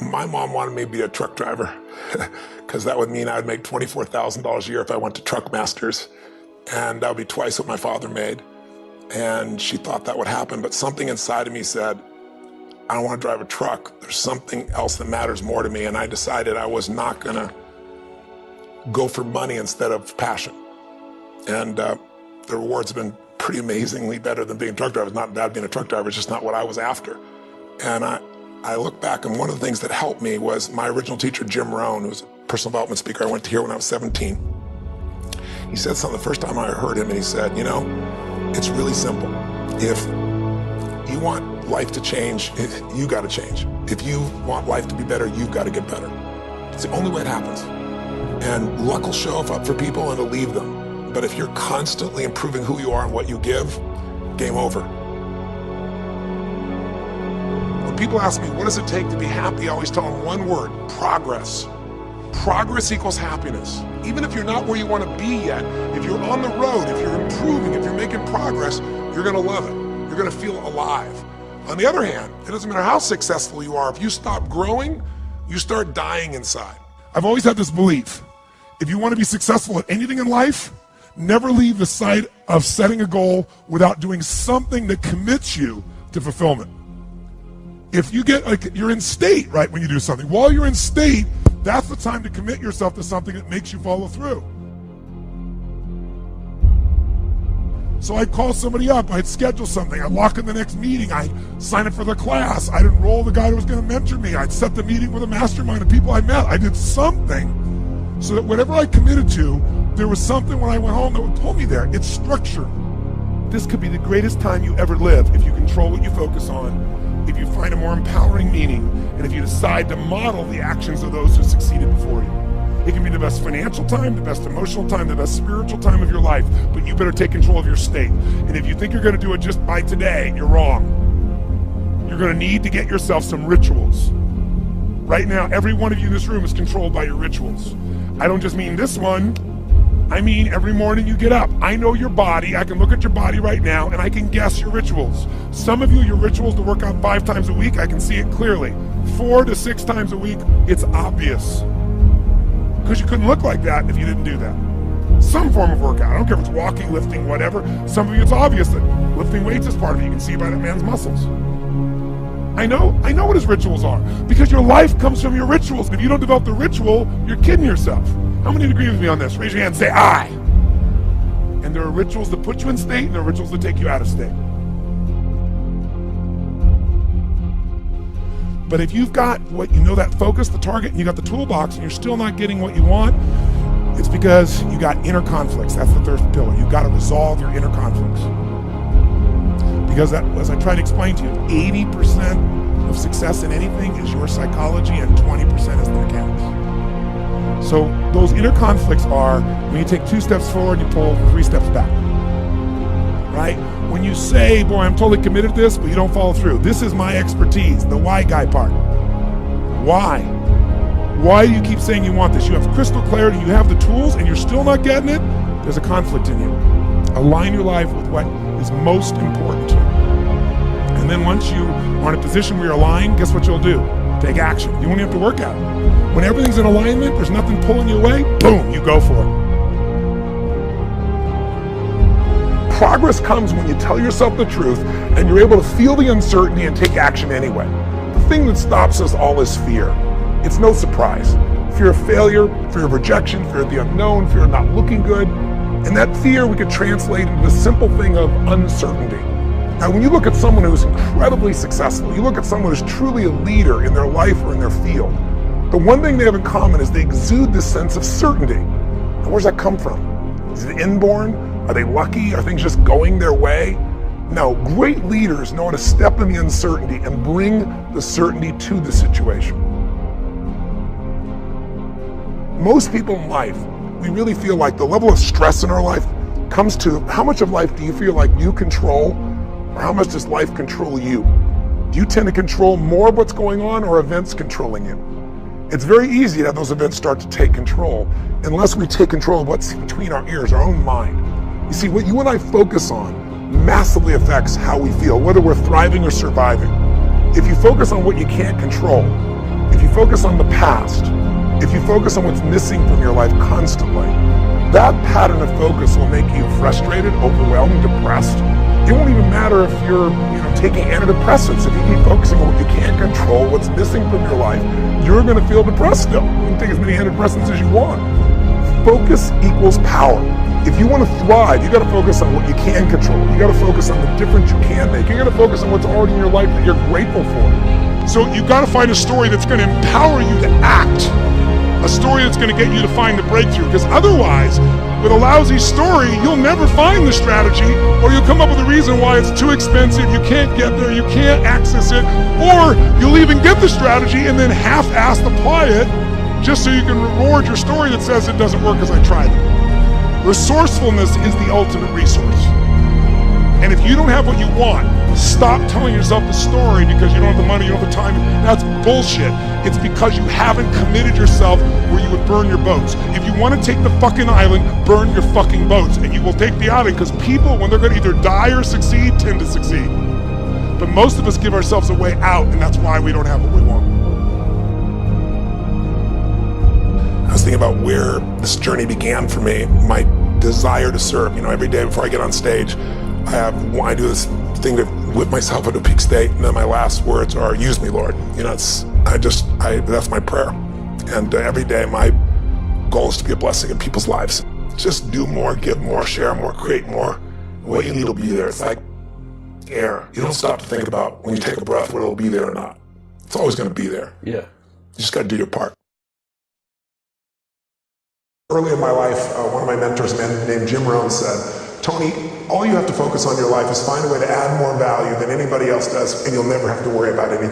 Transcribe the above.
My mom wanted me to be a truck driver because that would mean I would make $24,000 a year if I went to Truck Masters, and that would be twice what my father made. And she thought that would happen, but something inside of me said, I don't want to drive a truck. There's something else that matters more to me, and I decided I was not gonna go for money instead of passion. And the rewards have been pretty amazingly better than being a truck driver. It's not bad being a truck driver, it's just not what I was after. And I look back, and one of the things that helped me was my original teacher, Jim Rohn, who was a personal development speaker. I went to hear when I was 17. He said something the first time I heard him, and he said, you know, it's really simple. If you want life to change, you got to change. If you want life to be better, you've got to get better. It's the only way it happens. And luck will show up for people and it'll leave them. But if you're constantly improving who you are and what you give, game over. When people ask me, what does it take to be happy? I always tell them one word: progress. Progress equals happiness. Even if you're not where you want to be yet, if you're on the road, if you're improving, if you're making progress, you're going to love it. You're going to feel alive. On the other hand, it doesn't matter how successful you are. If you stop growing, you start dying inside. I've always had this belief: if you want to be successful at anything in life, never leave the sight of setting a goal without doing something that commits you to fulfillment. If you get, like, you're in state, right, when you do something. While you're in state, that's the time to commit yourself to something that makes you follow through. So I'd call somebody up, I'd schedule something, I'd lock in the next meeting, I'd sign up for the class, I'd enroll the guy who was going to mentor me, I'd set the meeting with a mastermind of people I met. I did something so that whatever I committed to, there was something when I went home that would pull me there. It's structure. This could be the greatest time you ever live if you control what you focus on, if you find a more empowering meaning, and if you decide to model the actions of those who succeeded before you. It can be the best financial time, the best emotional time, the best spiritual time of your life, but you better take control of your state. And if you think you're going to do it just by today, you're wrong. You're going to need to get yourself some rituals. Right now, every one of you in this room is controlled by your rituals. I don't just mean this one. I mean every morning you get up. I know your body. I can look at your body right now, and I can guess your rituals. Some of you, your rituals to work out 5 times a week, I can see it clearly. 4 to 6 times a week, it's obvious. Because you couldn't look like that if you didn't do that. Some form of workout. I don't care if it's walking, lifting, whatever. Some of you, it's obvious that lifting weights is part of it. You can see by that man's muscles. I know what his rituals are, because your life comes from your rituals. If you don't develop the ritual, you're kidding yourself. How many agree with me on this? Raise your hand and say, I. And there are rituals that put you in state, and there are rituals that take you out of state. But if you've got what you know, that focus, the target, and you got the toolbox, and you're still not getting what you want, it's because you got inner conflicts. That's the third pillar. You've got to resolve your inner conflicts. Because that, as I tried to explain to you, 80% of success in anything is your psychology, and 20% is the mechanics. So those inner conflicts are when you take 2 steps forward, you pull 3 steps back. Right? When you say, boy, I'm totally committed to this, but you don't follow through. This is my expertise, the why guy part. Why? Why do you keep saying you want this? You have crystal clarity, you have the tools, and you're still not getting it? There's a conflict in you. Align your life with what is most important to you. And then once you are in a position where you're aligned, guess what you'll do? Take action. You won't have to work at it. When everything's in alignment, there's nothing pulling you away, boom, you go for it. Progress comes when you tell yourself the truth and you're able to feel the uncertainty and take action anyway. The thing that stops us all is fear. It's no surprise. Fear of failure, fear of rejection, fear of the unknown, fear of not looking good. And that fear we could translate into the simple thing of uncertainty. Now, when you look at someone who's incredibly successful, you look at someone who's truly a leader in their life or in their field, the one thing they have in common is they exude this sense of certainty. Now, where's that come from? Is it inborn? Are they lucky? Are things just going their way? No, great leaders know how to step in the uncertainty and bring the certainty to the situation. Most people in life, we really feel like the level of stress in our life comes to how much of life do you feel like you control, or how much does life control you? Do you tend to control more of what's going on, or events controlling you? It's very easy to have those events start to take control unless we take control of what's between our ears, our own mind. You see, what you and I focus on massively affects how we feel, whether we're thriving or surviving. If you focus on what you can't control, If you focus on the past, if you focus on what's missing from your life constantly, that pattern of focus will make you frustrated, overwhelmed, depressed. It won't even matter if you're taking antidepressants. If you keep focusing on what you can't control, what's missing from your life, you're going to feel depressed still. You can take as many antidepressants as you want. Focus equals power. If you want to thrive, you got to focus on what you can control. You got to focus on the difference you can make. You got to focus on what's already in your life that you're grateful for. So you got to find a story that's going to empower you to act. A story that's going to get you to find the breakthrough. Because otherwise, with a lousy story, you'll never find the strategy, or you'll come up with a reason why it's too expensive, you can't get there, you can't access it, or you'll even get the strategy and then half-assed apply it just so you can reward your story that says it doesn't work because I tried it. Resourcefulness is the ultimate resource. And if you don't have what you want, stop telling yourself the story because you don't have the money, you don't have the time. That's bullshit. It's because you haven't committed yourself where you would burn your boats. If you want to take the fucking island, burn your fucking boats. And you will take the island because people, when they're going to either die or succeed, tend to succeed. But most of us give ourselves a way out, and that's why we don't have what we want. I was thinking about where this journey began for me, my desire to serve. Every day before I get on stage, I do this thing to whip myself into a peak state, and then my last words are, use me, Lord. That's my prayer. And every day my goal is to be a blessing in people's lives. Just do more, give more, share more, create more. What you need will be there. It's like air. You don't stop to think about when you take a breath whether it'll be there or not. It's always going to be there. Yeah. You just got to do your part. Early in my life, one of my mentors, a man named Jim Rohn, said, Tony, all you have to focus on in your life is find a way to add more value than anybody else does, and you'll never have to worry about anything.